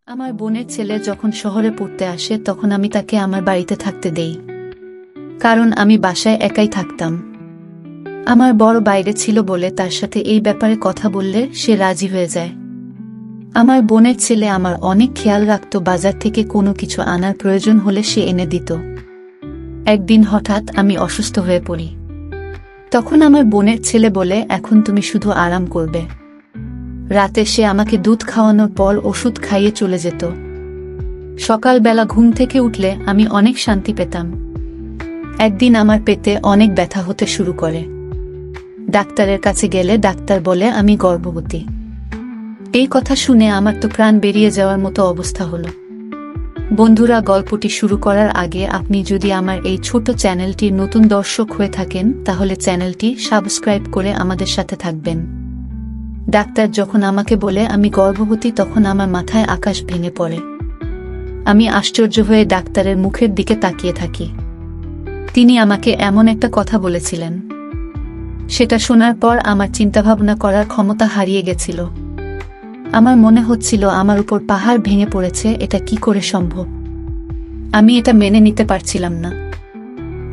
আমার বোনের ছেলে যখন শহরে পড়তে আসে তখন আমি তাকে আমার বাড়িতে থাকতে দেই, কারণ আমি বাসায় একাই থাকতাম। আমার বড় বাইরে ছিল বলে তার সাথে এই ব্যাপারে কথা বললে সে রাজি হয়ে যায়। আমার বোনের ছেলে আমার অনেক খেয়াল রাখত, বাজার থেকে কোনো কিছু আনার প্রয়োজন হলে সে এনে দিত। একদিন হঠাৎ আমি অসুস্থ হয়ে পড়ি। তখন আমার বোনের ছেলে বলে, এখন তুমি শুধু আরাম করবে। রাতে সে আমাকে দুধ খাওয়ানোর পর ওষুধ খাইয়ে চলে যেত। সকালবেলা ঘুম থেকে উঠলে আমি অনেক শান্তি পেতাম। একদিন আমার পেটে অনেক ব্যথা হতে শুরু করে। ডাক্তারের কাছে গেলে ডাক্তার বলে আমি গর্ভবতী। এই কথা শুনে আমার তো প্রাণ বেরিয়ে যাওয়ার মতো অবস্থা হলো। বন্ধুরা, গল্পটি শুরু করার আগে আপনি যদি আমার এই ছোট চ্যানেলটির নতুন দর্শক হয়ে থাকেন তাহলে চ্যানেলটি সাবস্ক্রাইব করে আমাদের সাথে থাকবেন। ডাক্তার যখন আমাকে বলে আমি গর্ভবতী তখন আমার মাথায় আকাশ ভেঙে পড়ে। আমি আশ্চর্য হয়ে ডাক্তারের মুখের দিকে তাকিয়ে থাকি। তিনি আমাকে এমন একটা কথা বলেছিলেন, সেটা শোনার পর আমার চিন্তাভাবনা করার ক্ষমতা হারিয়ে গেছিল। আমার মনে হচ্ছিল আমার উপর পাহাড় ভেঙে পড়েছে, এটা কি করে সম্ভব? আমি এটা মেনে নিতে পারছিলাম না।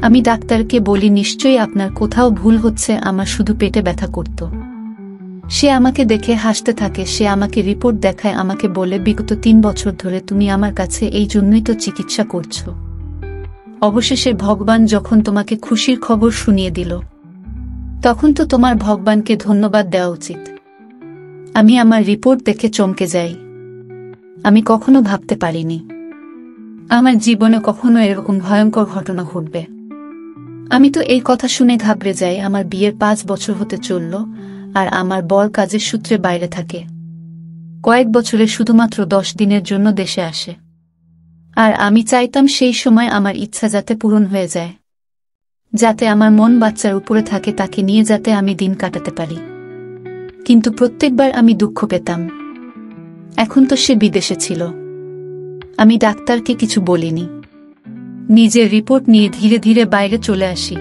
আমি ডাক্তারকে বলি, নিশ্চয়ই আপনার কোথাও ভুল হচ্ছে, আমার শুধু পেটে ব্যথা করত। সে আমাকে দেখে হাসতে থাকে। সে আমাকে রিপোর্ট দেখায়, আমাকে বলে, বিগত 3 বছর ধরে তুমি আমার কাছে এই জন্যই তো চিকিৎসা করছো। অবশেষে ভগবান যখন তোমাকে খুশির খবর শুনিয়ে দিল, তখন তো তোমার ভগবানকে ধন্যবাদ দেওয়া উচিত। আমি আমার রিপোর্ট দেখে চমকে যাই। আমি কখনো ভাবতে পারিনি আমার জীবনে কখনো এরকম ভয়ঙ্কর ঘটনা ঘটবে। আমি তো এই কথা শুনে ঘাবড়ে যাই। আমার বিয়ের 5 বছর হতে চলল, আর আমার বর কাজের সূত্রে বাইরে থাকে। কয়েক বছরে শুধুমাত্র 10 দিনের জন্য দেশে আসে। আর আমি চাইতাম সেই সময় আমার ইচ্ছা যাতে পূরণ হয়ে যায়, যাতে আমার মন বাচ্চার উপরে থাকে, তাকে নিয়ে যাতে আমি দিন কাটাতে পারি। কিন্তু প্রত্যেকবার আমি দুঃখ পেতাম। এখন তো সে বিদেশে ছিল। আমি ডাক্তারকে কিছু বলিনি। নিজের রিপোর্ট নিয়ে ধীরে ধীরে বাইরে চলে আসি।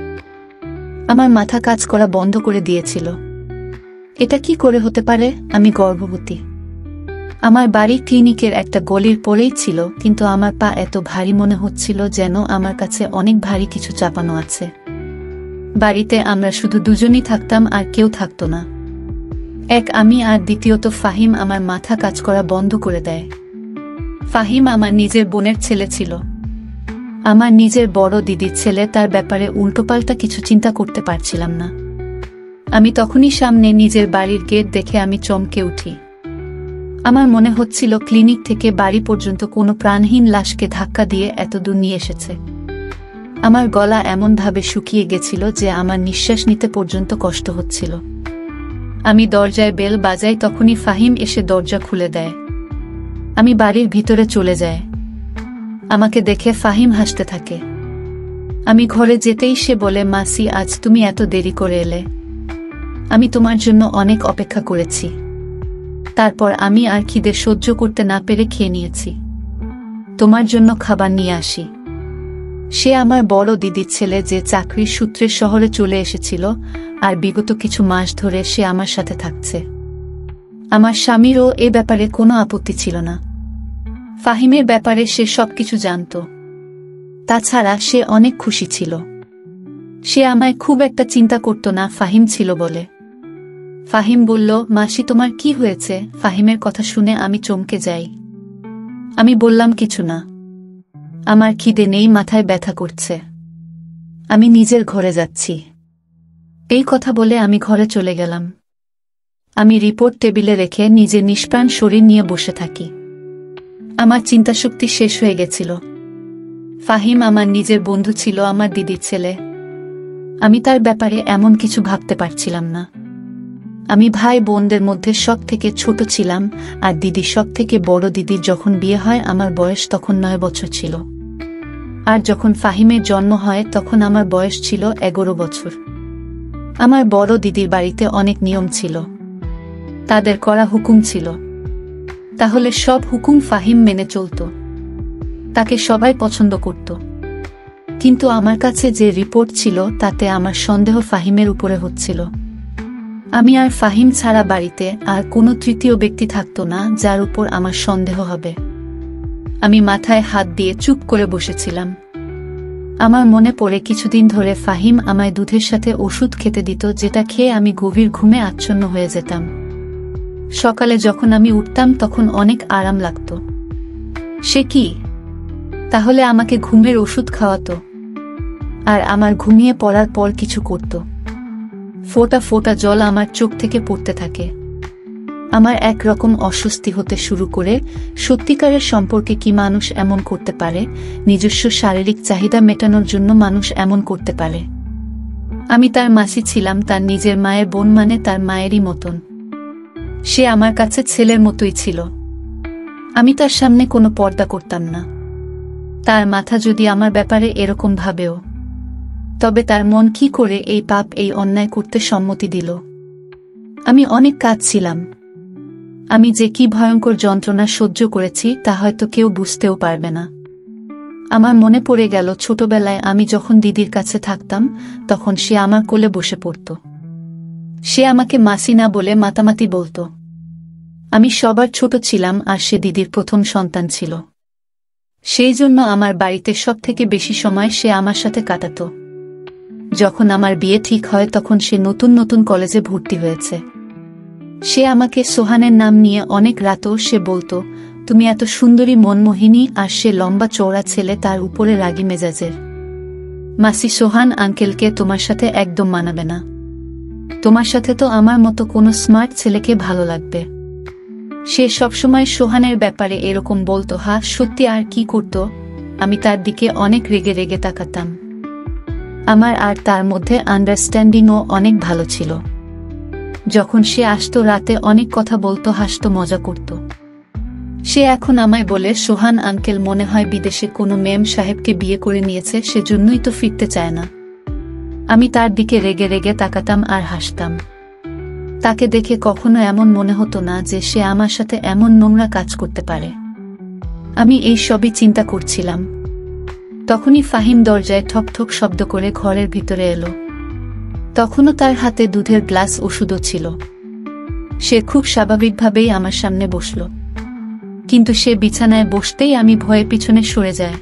আমার মাথা কাজ করা বন্ধ করে দিয়েছিল। এটা কি করে হতে পারে? আমি গর্ভবতী। আমার বাড়ি ক্লিনিকের একটা গলির পরেই ছিল, কিন্তু আমার পা এত ভারী মনে হচ্ছিল যেন আমার কাছে অনেক ভারী কিছু চাপানো আছে। বাড়িতে আমরা শুধু দুজনই থাকতাম, আর কেউ থাকতো না। এক আমি, আর দ্বিতীয়ত ফাহিম আমার মাথা কাজ করা বন্ধ করে দেয়। ফাহিম আমার নিজের বোনের ছেলে ছিল, আমার নিজের বড় দিদির ছেলে। তার ব্যাপারে উল্টোপাল্টা কিছু চিন্তা করতে পারছিলাম না। আমি তখনই সামনে নিজের বাড়ির গেট দেখে আমি চমকে উঠি। আমার মনে হচ্ছিল ক্লিনিক থেকে বাড়ি পর্যন্ত কোনো প্রাণহীন লাশকে ধাক্কা দিয়ে এত দূর নিয়ে এসেছে। আমার গলা এমনভাবে শুকিয়ে গেছিল যে আমার নিঃশ্বাস নিতে পর্যন্ত কষ্ট হচ্ছিল। আমি দরজায় বেল বাজাই, তখনই ফাহিম এসে দরজা খুলে দেয়। আমি বাড়ির ভিতরে চলে যাই। আমাকে দেখে ফাহিম হাসতে থাকে। আমি ঘরে যেতেই সে বলে, মাসি, আজ তুমি এত দেরি করে এলে। আমি তোমার জন্য অনেক অপেক্ষা করেছি। তারপর আমি আর খিদে সহ্য করতে না পেরে খেয়ে নিয়েছি। তোমার জন্য খাবার নিয়ে আসি। সে আমার বড় দিদির ছেলে, যে চাকরির সূত্রে শহরে চলে এসেছিল, আর বিগত কিছু মাস ধরে সে আমার সাথে থাকছে। আমার স্বামীরও এ ব্যাপারে কোনো আপত্তি ছিল না। ফাহিমের ব্যাপারে সে সবকিছু জানত। তাছাড়া সে অনেক খুশি ছিল। সে আমায় খুব একটা চিন্তা করত না, ফাহিম ছিল বলে। ফাহিম বলল, মাসি, তোমার কি হয়েছে? ফাহিমের কথা শুনে আমি চমকে যাই। আমি বললাম, কিছু না, আমার খিদে নেই, মাথায় ব্যথা করছে। আমি নিজের ঘরে যাচ্ছি। এই কথা বলে আমি ঘরে চলে গেলাম। আমি রিপোর্ট টেবিলে রেখে নিজের নিষ্প্রাণ শরীর নিয়ে বসে থাকি। আমার চিন্তাশক্তি শেষ হয়ে গেছিল। ফাহিম আমার নিজের বন্ধু ছিল, আমার দিদির ছেলে। আমি তার ব্যাপারে এমন কিছু ভাবতে পারছিলাম না। আমি ভাই বোনদের মধ্যে সব থেকে ছোট ছিলাম, আর দিদি সব থেকে বড়। দিদির যখন বিয়ে হয় আমার বয়স তখন 9 বছর ছিল, আর যখন ফাহিমের জন্ম হয় তখন আমার বয়স ছিল 11 বছর। আমার বড় দিদির বাড়িতে অনেক নিয়ম ছিল, তাদের করা হুকুম ছিল। তাহলে সব হুকুম ফাহিম মেনে চলত। তাকে সবাই পছন্দ করত। কিন্তু আমার কাছে যে রিপোর্ট ছিল তাতে আমার সন্দেহ ফাহিমের উপরে হচ্ছিল। আমি আর ফাহিম ছাড়া বাড়িতে আর কোনো তৃতীয় ব্যক্তি থাকতো না যার উপর আমার সন্দেহ হবে। আমি মাথায় হাত দিয়ে চুপ করে বসেছিলাম। আমার মনে পড়ে কিছুদিন ধরে ফাহিম আমায় দুধের সাথে ওষুধ খেতে দিত, যেটা খেয়ে আমি গভীর ঘুমে আচ্ছন্ন হয়ে যেতাম। সকালে যখন আমি উঠতাম তখন অনেক আরাম লাগত। সে কি তাহলে আমাকে ঘুমের ওষুধ খাওয়াতো আর আমার ঘুমিয়ে পড়ার পর কিছু করত। ফোঁটা ফোঁটা জল আমার চোখ থেকে পড়তে থাকে। আমার একরকম অস্বস্তি হতে শুরু করে। সত্যিকারের সম্পর্কে কি মানুষ এমন করতে পারে? নিজস্ব শারীরিক চাহিদা মেটানোর জন্য মানুষ এমন করতে পারে? আমি তার মাসি ছিলাম, তার নিজের মায়ের বোন, মানে তার মায়েরই মতন। সে আমার কাছে ছেলের মতোই ছিল। আমি তার সামনে কোনো পর্দা করতাম না। তার মাথা যদি আমার ব্যাপারে এরকম ভাবেও, তবে তার মন কি করে এই পাপ, এই অন্যায় করতে সম্মতি দিল? আমি অনেক কাঁদছিলাম। আমি যে কি ভয়ঙ্কর যন্ত্রণা সহ্য করেছি তা হয়তো কেউ বুঝতেও পারবে না। আমার মনে পড়ে গেল ছোটবেলায় আমি যখন দিদির কাছে থাকতাম তখন সে আমার কোলে বসে পড়ত। সে আমাকে মাসি না বলে মাতামাতি বলতো। আমি সবার ছোট ছিলাম আর সে দিদির প্রথম সন্তান ছিল। সেই জন্য আমার বাড়িতে সবথেকে বেশি সময় সে আমার সাথে কাটাতো। যখন আমার বিয়ে ঠিক হয় তখন সে নতুন নতুন কলেজে ভর্তি হয়েছে। সে আমাকে সোহানের নাম নিয়ে অনেক রাতও সে বলতো, তুমি এত সুন্দরী মনমোহিনী। আর সে লম্বা চওড়া ছেলে, তার উপরে রাগী মেজাজের। মাসি, সোহান আঙ্কেলকে তোমার সাথে একদম মানাবে না। তোমার সাথে তো আমার মতো কোনো স্মার্ট ছেলেকে ভালো লাগবে। সে সবসময় সোহানের ব্যাপারে এরকম বলতো। সত্যি, আর কি করত? আমি তার দিকে অনেক রেগে রেগে তাকাতাম। আমার আর তার মধ্যে আন্ডারস্ট্যান্ডিংও অনেক ভালো ছিল। যখন সে আসতো রাতে অনেক কথা বলতো, হাসতো, মজা করত। সে এখন আমায় বলে, সোহান আঙ্কেল মনে হয় বিদেশে কোনো মেম সাহেবকে বিয়ে করে নিয়েছে, সেজন্যই তো ফিরতে চায় না। আমি তার দিকে রেগে রেগে তাকাতাম আর হাসতাম। তাকে দেখে কখনো এমন মনে হতো না যে সে আমার সাথে এমন নোংরা কাজ করতে পারে। আমি এই সবই চিন্তা করছিলাম। তখনই ফাহিম দরজায় ঠক ঠক শব্দ করে ঘরের ভিতরে এলো। তখনও তার হাতে দুধের গ্লাস, ওষুধও ছিল। সে খুব স্বাভাবিকভাবেই আমার সামনে বসল, কিন্তু সে বিছানায় বসতেই আমি ভয়ে পিছনে সরে যাই।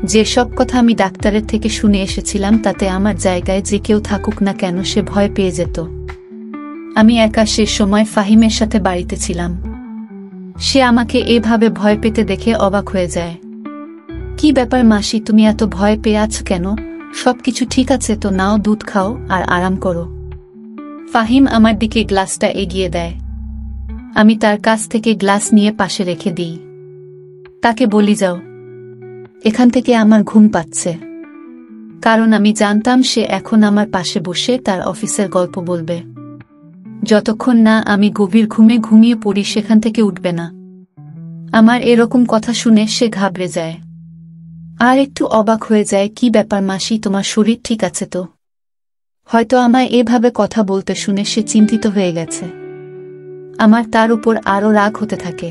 যে সব কথা আমি ডাক্তারের থেকে শুনে এসেছিলাম তাতে আমার জায়গায় যে কেউ থাকুক না কেন সে ভয় পেয়ে যেত। আমি একা সে সময় ফাহিমের সাথে বাড়িতে ছিলাম। সে আমাকে এভাবে ভয় পেতে দেখে অবাক হয়ে যায়। কি ব্যাপার মাসি, তুমি এত ভয় পেয়ে আছো কেন? সবকিছু ঠিক আছে তো? নাও, দুধ খাও আর আরাম করো। ফাহিম আমার দিকে গ্লাসটা এগিয়ে দেয়। আমি তার কাছ থেকে গ্লাস নিয়ে পাশে রেখে দিই। তাকে বলি, যাও, এখান থেকে আমার ঘুম পাচ্ছে। কারণ আমি জানতাম সে এখন আমার পাশে বসে তার অফিসের গল্প বলবে। যতক্ষণ না আমি গভীর ঘুমে ঘুমিয়ে পড়ি সেখান থেকে উঠবে না। আমার এরকম কথা শুনে সে ঘাবড়ে যায় আর একটু অবাক হয়ে যায়। কি ব্যাপার মাসি, তোমার শরীর ঠিক আছে তো? হয়তো আমায় এভাবে কথা বলতে শুনে সে চিন্তিত হয়ে গেছে। আমার তার উপর আরও রাগ হতে থাকে।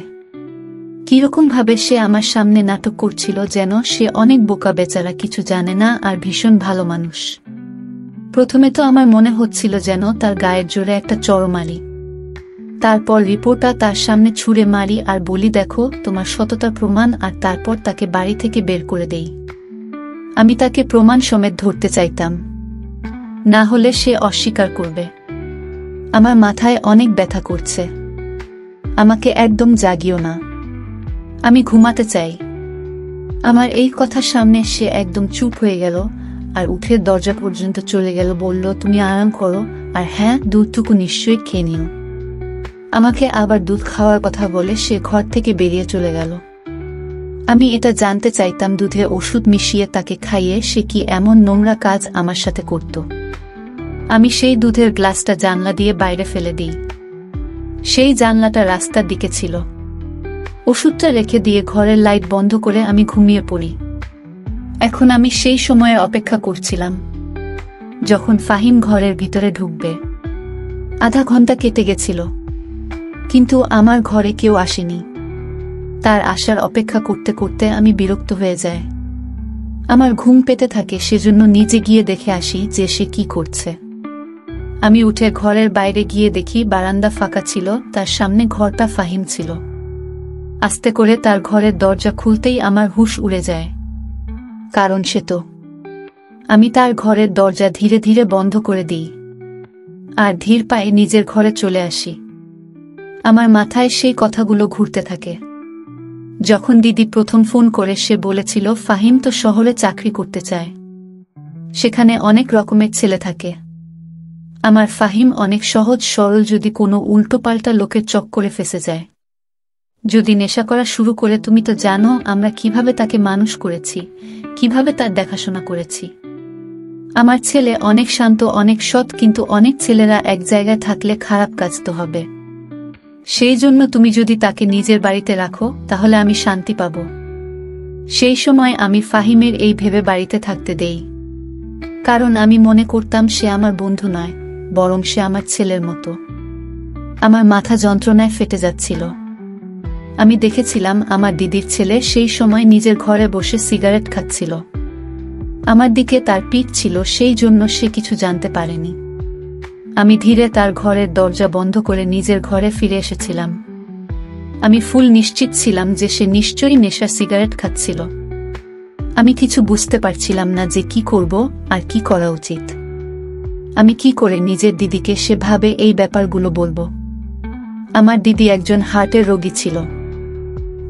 কিরকম ভাবে সে আমার সামনে নাটক করছিল, যেন সে অনেক বোকা, বেচারা, কিছু জানে না আর ভীষণ ভালো মানুষ। প্রথমে তো আমার মনে হচ্ছিল যেন তার গায়ের জোরে একটা চড় মারি, তারপর রিপোর্টটা তার সামনে ছুঁড়ে মারি আর বলি, দেখো তোমার সততার প্রমাণ। আর তারপর তাকে বাড়ি থেকে বের করে দেই। আমি তাকে প্রমাণ সমেত ধরতে চাইতাম, না হলে সে অস্বীকার করবে। আমার মাথায় অনেক ব্যথা করছে। আমাকে একদম জাগিও না, আমি ঘুমাতে চাই। আমার এই কথার সামনে সে একদম চুপ হয়ে গেল আর উঠে দরজা পর্যন্ত চলে গেল। বলল, তুমি আরাম করো, আর হ্যাঁ, দুধটুকু নিশ্চয়ই খেয়ে নিও। আমাকে আবার দুধ খাওয়ার কথা বলে সে ঘর থেকে বেরিয়ে চলে গেল। আমি এটা জানতে চাইতাম, দুধে ওষুধ মিশিয়ে তাকে খাইয়ে সে কি এমন নোংরা কাজ আমার সাথে করত। আমি সেই দুধের গ্লাসটা জানলা দিয়ে বাইরে ফেলে দিই। সেই জানলাটা রাস্তার দিকে ছিল। ওষুধটা রেখে দিয়ে ঘরের লাইট বন্ধ করে আমি ঘুমিয়ে পড়ি। এখন আমি সেই সময়ে অপেক্ষা করছিলাম যখন ফাহিম ঘরের ভিতরে ঢুকবে। আধা ঘন্টা কেটে গেছিল, কিন্তু আমার ঘরে কেউ আসেনি। তার আসার অপেক্ষা করতে করতে আমি বিরক্ত হয়ে যাই। আমার ঘুম পেতে থাকে, সেজন্য নিজে গিয়ে দেখে আসি যে সে কি করছে। আমি উঠে ঘরের বাইরে গিয়ে দেখি বারান্দা ফাঁকা ছিল, তার সামনে ঘরটা ফাহিম ছিল। আস্তে করে তার ঘরের দরজা খুলতেই আমার হুঁশ উড়ে যায়। কারণ সে তো। আমি তার ঘরের দরজা ধীরে ধীরে বন্ধ করে দিই আর ধীর পায়ে নিজের ঘরে চলে আসি। আমার মাথায় সেই কথাগুলো ঘুরতে থাকে। যখন দিদি প্রথম ফোন করে সে বলেছিল ফাহিম তো শহরে চাকরি করতে চায়, সেখানে অনেক রকমের ছেলে থাকে। আমার ফাহিম অনেক সহজ সরল, যদি কোনো উল্টোপাল্টা লোকের চক্করে ফেসে যায়, যদি নেশা করা শুরু করে। তুমি তো জানো আমরা কিভাবে তাকে মানুষ করেছি, কিভাবে তার দেখাশোনা করেছি। আমার ছেলে অনেক শান্ত, অনেক সৎ, কিন্তু অনেক ছেলেরা এক জায়গায় থাকলে খারাপ কাজ তো হবে। সেই জন্য তুমি যদি তাকে নিজের বাড়িতে রাখো তাহলে আমি শান্তি পাব। সেই সময় আমি ফাহিমের এই ভেবে বাড়িতে থাকতে দেই, কারণ আমি মনে করতাম সে আমার বন্ধু নয়, বরং সে আমার ছেলের মতো। আমার মাথা যন্ত্রণায় ফেটে যাচ্ছিল। আমি দেখেছিলাম আমার দিদির ছেলে সেই সময় নিজের ঘরে বসে সিগারেট খাচ্ছিল। আমার দিকে তার পিঠ ছিল, সেই জন্য সে কিছু জানতে পারেনি। আমি ধীরে তার ঘরের দরজা বন্ধ করে নিজের ঘরে ফিরে এসেছিলাম। আমি ফুল নিশ্চিত ছিলাম যে সে নিশ্চয়ই নেশার সিগারেট খাচ্ছিল। আমি কিছু বুঝতে পারছিলাম না যে কি করব আর কি করা উচিত। আমি কি করে নিজের দিদিকে সেভাবে এই ব্যাপারগুলো বলবো? আমার দিদি একজন হার্টের রোগী ছিল।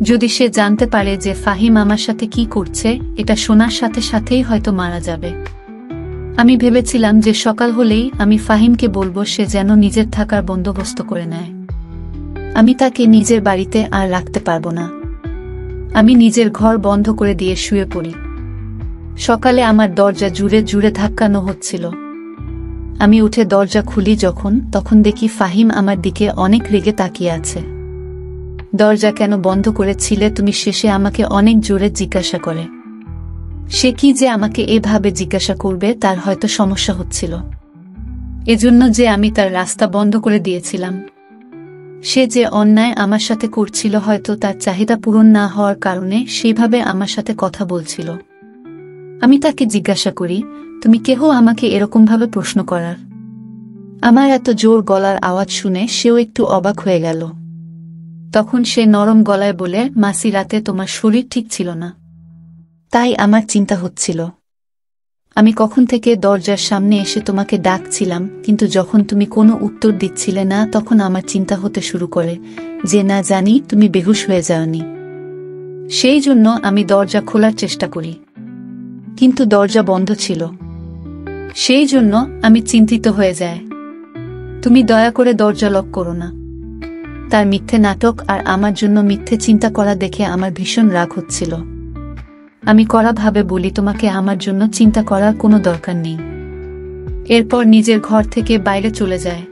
যদি সে জানতে পারে যে ফাহিম আমার সাথে কি করছে, এটা শোনার সাথে সাথেই হয়তো মারা যাবে। আমি ভেবেছিলাম যে সকাল হলেই আমি ফাহিমকে বলবো সে যেন নিজের থাকার বন্দোবস্ত করে নেয়। আমি তাকে নিজের বাড়িতে আর রাখতে পারবো না। আমি নিজের ঘর বন্ধ করে দিয়ে শুয়ে পড়ি। সকালে আমার দরজা জুড়ে জুড়ে ধাক্কানো হচ্ছিল। আমি উঠে দরজা খুলি তখন দেখি ফাহিম আমার দিকে অনেক রেগে তাকিয়ে আছে। দরজা কেন বন্ধ করেছিলে তুমি? শেষে আমাকে অনেক জোরে জিজ্ঞাসা করে। সে কি যে আমাকে এভাবে জিজ্ঞাসা করবে তার হয়তো সমস্যা হচ্ছিল, এজন্য যে আমি তার রাস্তা বন্ধ করে দিয়েছিলাম। সে যে অন্যায় আমার সাথে করছিল, হয়তো তার চাহিদা পূরণ না হওয়ার কারণে সেইভাবে আমার সাথে কথা বলছিল। আমি তাকে জিজ্ঞাসা করি, তুমি কেহ আমাকে এরকমভাবে প্রশ্ন করার? আমার এত জোর গলার আওয়াজ শুনে সেও একটু অবাক হয়ে গেল। তখন সে নরম গলায় বলে, মাসি, রাতে তোমার শরীর ঠিক ছিল না, তাই আমার চিন্তা হচ্ছিল। আমি কখন থেকে দরজার সামনে এসে তোমাকে ডাকছিলাম, কিন্তু যখন তুমি কোনো উত্তর দিচ্ছিলে না তখন আমার চিন্তা হতে শুরু করে যে না জানি তুমি বেহুশ হয়ে যাওনি। সেই জন্য আমি দরজা খোলার চেষ্টা করি, কিন্তু দরজা বন্ধ ছিল। সেই জন্য আমি চিন্তিত হয়ে যাই। তুমি দয়া করে দরজা লক করো না। তার মিথ্যে নাটক আর আমার জন্য মিথ্যে চিন্তা করা দেখে আমার ভীষণ রাগ হচ্ছিল। আমি কড়াভাবে বলি, তোমাকে আমার জন্য চিন্তা করার কোনো দরকার নেই। এরপর নিজের ঘর থেকে বাইরে চলে যায়।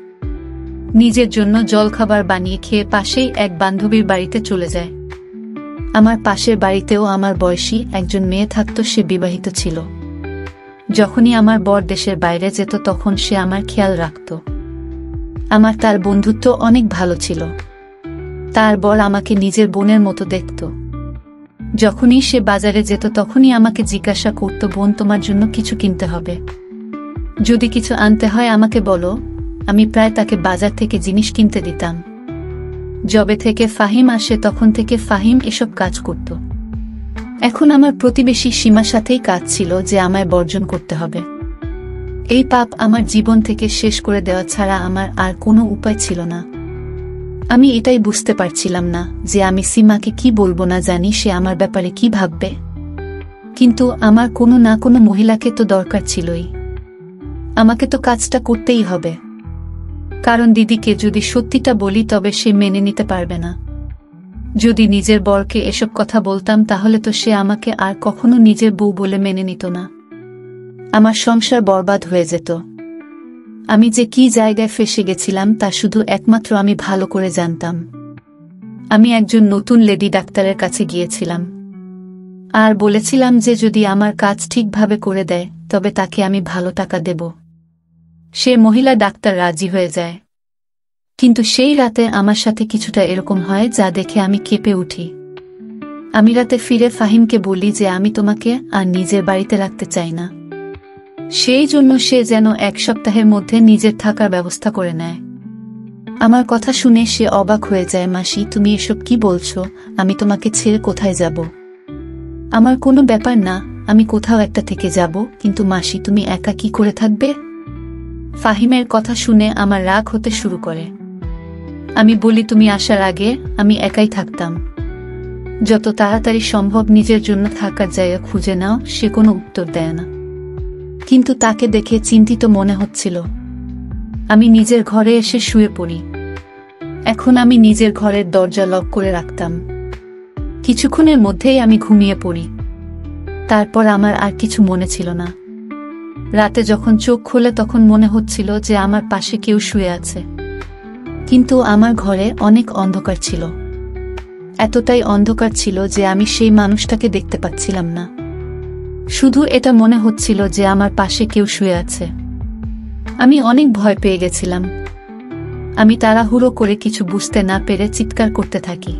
নিজের জন্য জলখাবার বানিয়ে খেয়ে পাশেই এক বান্ধবীর বাড়িতে চলে যায়। আমার পাশের বাড়িতেও আমার বয়সী একজন মেয়ে থাকত, সে বিবাহিত ছিল। যখনই আমার বর দেশের বাইরে যেত তখন সে আমার খেয়াল রাখত। আমার তার বন্ধুত্ব অনেক ভালো ছিল। তার বর আমাকে নিজের বোনের মতো দেখত। যখনই সে বাজারে যেত তখনই আমাকে জিজ্ঞাসা করত, বোন, তোমার জন্য কিছু কিনতে হবে, যদি কিছু আনতে হয় আমাকে বলো। আমি প্রায় তাকে বাজার থেকে জিনিস কিনতে দিতাম। যবে থেকে ফাহিম আসে তখন থেকে ফাহিম এসব কাজ করত। এখন আমার প্রতিবেশী সীমার সাথেই কাজ ছিল যে আমায় বর্জন করতে হবে। এই পাপ আমার জীবন থেকে শেষ করে দেওয়া ছাড়া আমার আর কোনো উপায় ছিল না। আমি এটাই বুঝতে পারছিলাম না যে আমি সীমাকে কি বলবো, না জানি সে আমার ব্যাপারে কি ভাববে। কিন্তু আমার কোনো না কোনো মহিলাকে তো দরকার ছিলই। আমাকে তো কাজটা করতেই হবে, কারণ দিদিকে যদি সত্যিটা বলি তবে সে মেনে নিতে পারবে না। যদি নিজের বরকে এসব কথা বলতাম তাহলে তো সে আমাকে আর কখনো নিজের বউ বলে মেনে নিত না। আমার সংসার বরবাদ হয়ে যেত। আমি যে কি জায়গায় ফেসে গেছিলাম তা শুধু একমাত্র আমি ভালো করে জানতাম। আমি একজন নতুন লেডি ডাক্তারের কাছে গিয়েছিলাম আর বলেছিলাম যে যদি আমার কাজ ঠিকভাবে করে দেয় তবে তাকে আমি ভালো টাকা দেব। সে মহিলা ডাক্তার রাজি হয়ে যায়, কিন্তু সেই রাতে আমার সাথে কিছুটা এরকম হয় যা দেখে আমি কেঁপে উঠি। আমি রাতে ফিরে ফাহিমকে বলি যে আমি তোমাকে আর নিজের বাড়িতে রাখতে চাই না। সেই জন্য সে যেন 1 সপ্তাহের মধ্যে নিজের থাকার ব্যবস্থা করে নেয়। আমার কথা শুনে সে অবাক হয়ে যায়। মাসি, তুমি এসব কি বলছো? আমি তোমাকে ছেড়ে কোথায় যাব? আমার কোনো ব্যাপার না, আমি কোথাও একটা থেকে যাব, কিন্তু মাসি তুমি একা কি করে থাকবে? ফাহিমের কথা শুনে আমার রাগ হতে শুরু করে। আমি বলি, তুমি আসার আগে আমি একাই থাকতাম। যত তাড়াতাড়ি সম্ভব নিজের জন্য থাকার জায়গা খুঁজে নাও। সে কোনো উত্তর দেয় না, কিন্তু তাকে দেখে চিন্তিত মনে হচ্ছিল। আমি নিজের ঘরে এসে শুয়ে পড়ি। এখন আমি নিজের ঘরের দরজা লক করে রাখতাম। কিছুক্ষণের মধ্যেই আমি ঘুমিয়ে পড়ি। তারপর আমার আর কিছু মনে ছিল না। রাতে যখন চোখ খোলে তখন মনে হচ্ছিল যে আমার পাশে কেউ শুয়ে আছে, কিন্তু আমার ঘরে অনেক অন্ধকার ছিল। এতটাই অন্ধকার ছিল যে আমি সেই মানুষটাকে দেখতে পাচ্ছিলাম না। শুধু এটা মনে হচ্ছিল যে আমার পাশে কেউ শুয়ে আছে। আমি অনেক ভয় পেয়ে গেছিলাম। আমি তাড়াহুড়ো করে কিছু বুঝতে না পেরে চিৎকার করতে থাকি।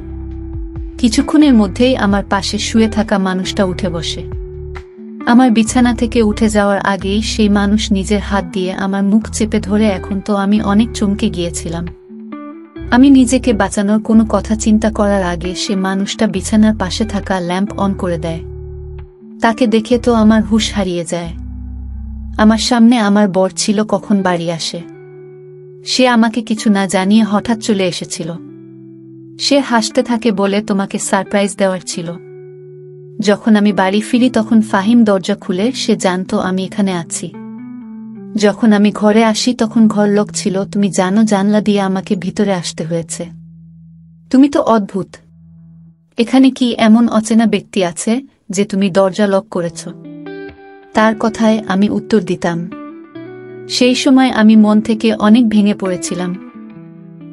কিছুক্ষণের মধ্যেই আমার পাশে শুয়ে থাকা মানুষটা উঠে বসে। আমার বিছানা থেকে উঠে যাওয়ার আগেই সেই মানুষ নিজের হাত দিয়ে আমার মুখ চেপে ধরে। এখন তো আমি অনেক চমকে গিয়েছিলাম। আমি নিজেকে বাঁচানোর কোনো কথা চিন্তা করার আগে সে মানুষটা বিছানার পাশে থাকা ল্যাম্প অন করে দেয়। তাকে দেখে তো আমার হুঁশ হারিয়ে যায়। আমার সামনে আমার বর ছিল কখন বাড়ি আসে। সে আমাকে কিছু না জানিয়ে হঠাৎ চলে এসেছিল। সে হাসতে থাকে, বলে তোমাকে সারপ্রাইজ দেওয়ার ছিল। যখন আমি বাড়ি ফিরি তখন ফাহিম দরজা খুলে। সে জানতো আমি এখানে আছি। যখন আমি ঘরে আসি তখন ঘর লক ছিল। তুমি জানো, জানলা দিয়ে আমাকে ভিতরে আসতে হয়েছে। তুমি তো অদ্ভুত। এখানে কি এমন অচেনা ব্যক্তি আছে যে তুমি দরজা লক করেছ? তার কথায় আমি উত্তর দিতাম। সেই সময় আমি মন থেকে অনেক ভেঙে পড়েছিলাম।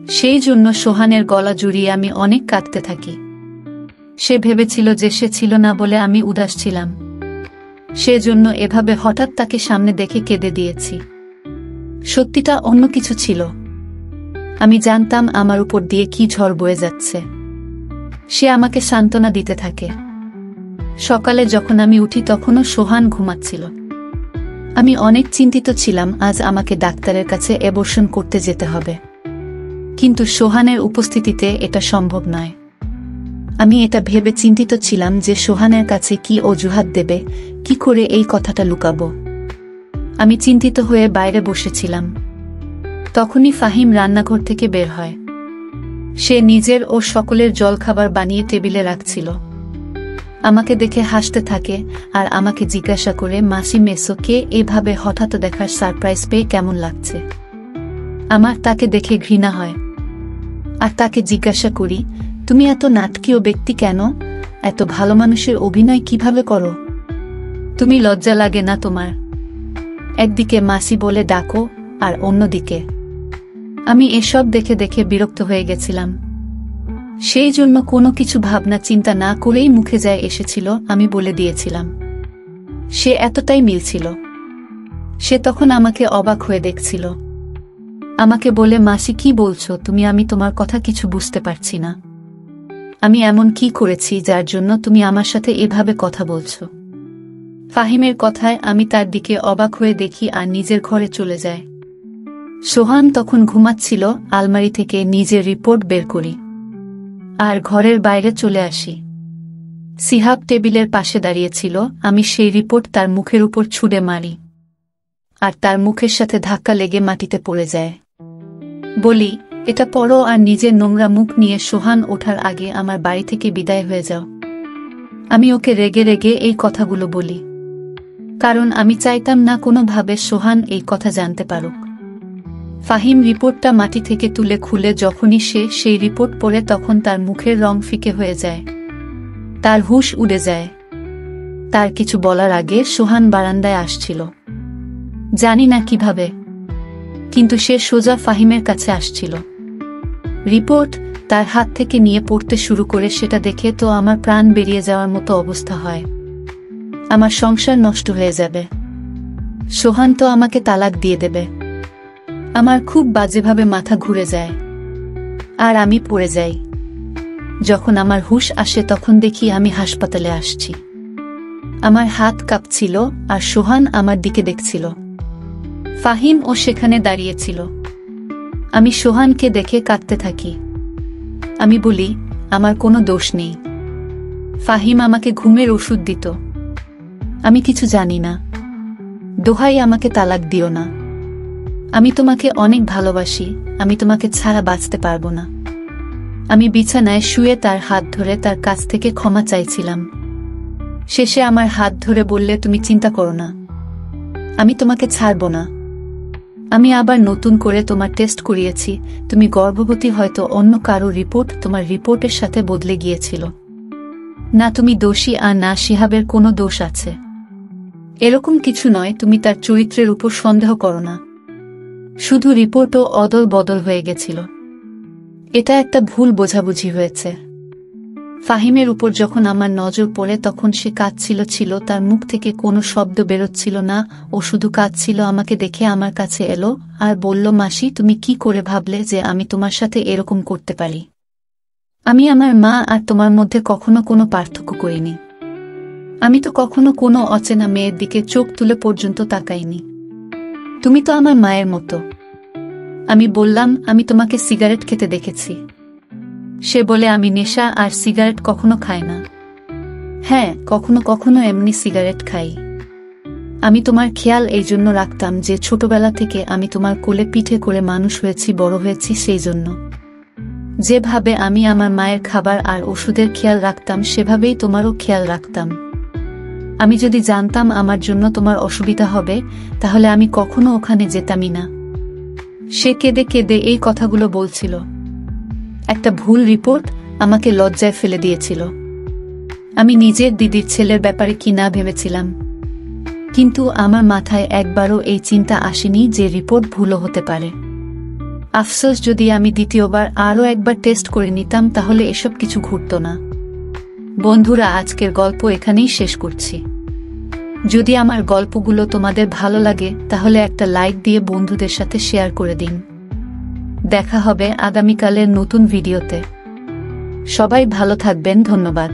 সেই জন্য সোহানের গলা জড়িয়ে আমি অনেক কাঁদতে থাকি। সে ভেবেছিল যে সে ছিল না বলে আমি উদাস ছিলাম। সেজন্য এভাবে হঠাৎ তাকে সামনে দেখে কেঁদে দিয়েছি। সত্যিটা অন্য কিছু ছিল। আমি জানতাম আমার উপর দিয়ে কি ঝড় বয়ে যাচ্ছে। সে আমাকে সান্ত্বনা দিতে থাকে। সকালে যখন আমি উঠি তখনও সোহান ঘুমাচ্ছিল। আমি অনেক চিন্তিত ছিলাম। আজ আমাকে ডাক্তারের কাছে অ্যাবর্শন করতে যেতে হবে, কিন্তু সোহানের উপস্থিতিতে এটা সম্ভব নয়। আমি এটা ভেবে চিন্তিত ছিলাম যে সোহানের কাছে কি অজুহাত দেবে, কি করে এই কথাটা লুকাবো। আমি চিন্তিত হয়ে বাইরে বসেছিলাম। তখনই ফাহিম রান্নাঘর থেকে বের হয়। সে নিজের ও সকলের জলখাবার বানিয়ে টেবিলে রাখছিল। আমাকে দেখে হাসতে থাকে আর আমাকে জিজ্ঞাসা করে, মাসি মেসোকে এভাবে হঠাৎ দেখার সারপ্রাইজ পেয়ে কেমন লাগছে? আমার তাকে দেখে ঘৃণা হয় আর তাকে জিজ্ঞাসা করি, তুমি এত নাটকীয় ব্যক্তি কেন? এত ভালো মানুষের অভিনয় কিভাবে করো? তুমি লজ্জা লাগে না তোমার? একদিকে মাসি বলে ডাকো আর অন্যদিকে। আমি এসব দেখে দেখে বিরক্ত হয়ে গেছিলাম। সেই জন্য কোনো কিছু ভাবনা চিন্তা না করেই মুখে যায় এসেছিল আমি বলে দিয়েছিলাম। সে এতটাই মিলছিল। সে তখন আমাকে অবাক হয়ে দেখছিল। আমাকে বলে, মাসি কি বলছো তুমি? আমি তোমার কথা কিছু বুঝতে পারছি না। আমি এমন কি করেছি যার জন্য তুমি আমার সাথে এভাবে কথা বলছো? ফাহিমের কথায় আমি তার দিকে অবাক হয়ে দেখি আর নিজের ঘরে চলে যায়। সোহান তখন ঘুমাচ্ছিল। আলমারি থেকে নিজের রিপোর্ট বের করি আর ঘরের বাইরে চলে আসি। সিহাব টেবিলের পাশে দাঁড়িয়েছিল। আমি সেই রিপোর্ট তার মুখের উপর ছুঁড়ে মারি আর তার মুখের সাথে ধাক্কা লেগে মাটিতে পড়ে যায়। বলি, এটা পড়ো আর নিজের নোংরা মুখ নিয়ে সোহান ওঠার আগে আমার বাড়ি থেকে বিদায় হয়ে যাও। আমি ওকে রেগে রেগে এই কথাগুলো বলি, কারণ আমি চাইতাম না কোনোভাবে সোহান এই কথা জানতে পারুক। ফাহিম রিপোর্টটা মাটি থেকে তুলে খুলে যখনই সে সেই রিপোর্ট পড়ে তখন তার মুখের রং ফিকে হয়ে যায়, তার হুঁশ উড়ে যায়। তার কিছু বলার আগে সোহান বারান্দায় আসছিল। জানি না কিভাবে, কিন্তু সে সোজা ফাহিমের কাছে আসছিল। রিপোর্ট তার হাত থেকে নিয়ে পড়তে শুরু করে। সেটা দেখে তো আমার প্রাণ বেরিয়ে যাওয়ার মতো অবস্থা হয়। আমার সংসার নষ্ট হয়ে যাবে। সোহান তো আমাকে তালাক দিয়ে দেবে। আমার খুব বাজেভাবে মাথা ঘুরে যায় আর আমি পড়ে যাই। যখন আমার হুঁশ আসে তখন দেখি আমি হাসপাতালে আসছি। আমার হাত কাঁপছিল আর সোহান আমার দিকে দেখছিল। ফাহিম ও সেখানে দাঁড়িয়েছিল। আমি সোহানকে দেখে কাঁদতে থাকি। আমি বলি, আমার কোনো দোষ নেই। ফাহিম আমাকে ঘুমের ওষুধ দিত। আমি কিছু জানি না। দোহাই, আমাকে তালাক দিও না। আমি তোমাকে অনেক ভালোবাসি, আমি তোমাকে ছাড়া বাঁচতে পারবো না। আমি বিছানায় শুয়ে তার হাত ধরে তার কাছ থেকে ক্ষমা চাইছিলাম। শেষে আমার হাত ধরে বললে, তুমি চিন্তা করো না, আমি তোমাকে ছাড়ব না। আমি আবার নতুন করে তোমার টেস্ট করিয়েছি, তুমি গর্ভবতী। হয়তো অন্য কারো রিপোর্ট তোমার রিপোর্টের সাথে বদলে গিয়েছিল। না তুমি দোষী আর না শিহাবের কোনো দোষ আছে। এরকম কিছু নয়, তুমি তার চরিত্রের উপর সন্দেহ করো না। শুধু রিপোর্টও অদল বদল হয়ে গেছিল। এটা একটা ভুল বোঝাবুঝি হয়েছে। ফাহিমের উপর যখন আমার নজর পড়ে তখন সে কাঁদছিল, তার মুখ থেকে কোনো শব্দ বেরোচ্ছিল না। ও শুধু কাঁদছিল। আমাকে দেখে আমার কাছে এলো আর বলল, মাসি, তুমি কি করে ভাবলে যে আমি তোমার সাথে এরকম করতে পারি? আমি আমার মা আর তোমার মধ্যে কখনো কোনো পার্থক্য করিনি। আমি তো কখনো কোনো অচেনা মেয়ের দিকে চোখ তুলে পর্যন্ত তাকাইনি। তুমি তো আমার মায়ের মতো। আমি বললাম, আমি তোমাকে সিগারেট খেতে দেখেছি। সে বলে, আমি নেশা আর সিগারেট কখনো খাই না। হ্যাঁ, কখনো কখনো এমনি সিগারেট খাই। আমি তোমার খেয়াল এই জন্য রাখতাম যে ছোটবেলা থেকে আমি তোমার কোলে পিঠে করে মানুষ হয়েছি, বড় হয়েছি। সেই জন্য যেভাবে আমি আমার মায়ের খাবার আর ওষুধের খেয়াল রাখতাম, সেভাবেই তোমারও খেয়াল রাখতাম। আমি যদি জানতাম আমার জন্য তোমার অসুবিধা হবে, তাহলে আমি কখনো ওখানে যেতামই না। সে কেঁদে কেঁদে এই কথাগুলো বলছিল। একটা ভুল রিপোর্ট আমাকে লজ্জায় ফেলে দিয়েছিল। আমি নিজের দিদির ছেলের ব্যাপারে কি না ভেবেছিলাম। কিন্তু আমার মাথায় একবারও এই চিন্তা আসেনি যে রিপোর্ট ভুলও হতে পারে। আফসোস, যদি আমি দ্বিতীয়বার আরও একবার টেস্ট করে নিতাম তাহলে এসব কিছু ঘটতো না। বন্ধুরা, আজকের গল্প এখানেই শেষ করছি। যদি আমার গল্পগুলো তোমাদের ভালো লাগে তাহলে একটা লাইক দিয়ে বন্ধুদের সাথে শেয়ার করে দিন। দেখা হবে আগামীকালের নতুন ভিডিওতে। সবাই ভালো থাকবেন। ধন্যবাদ।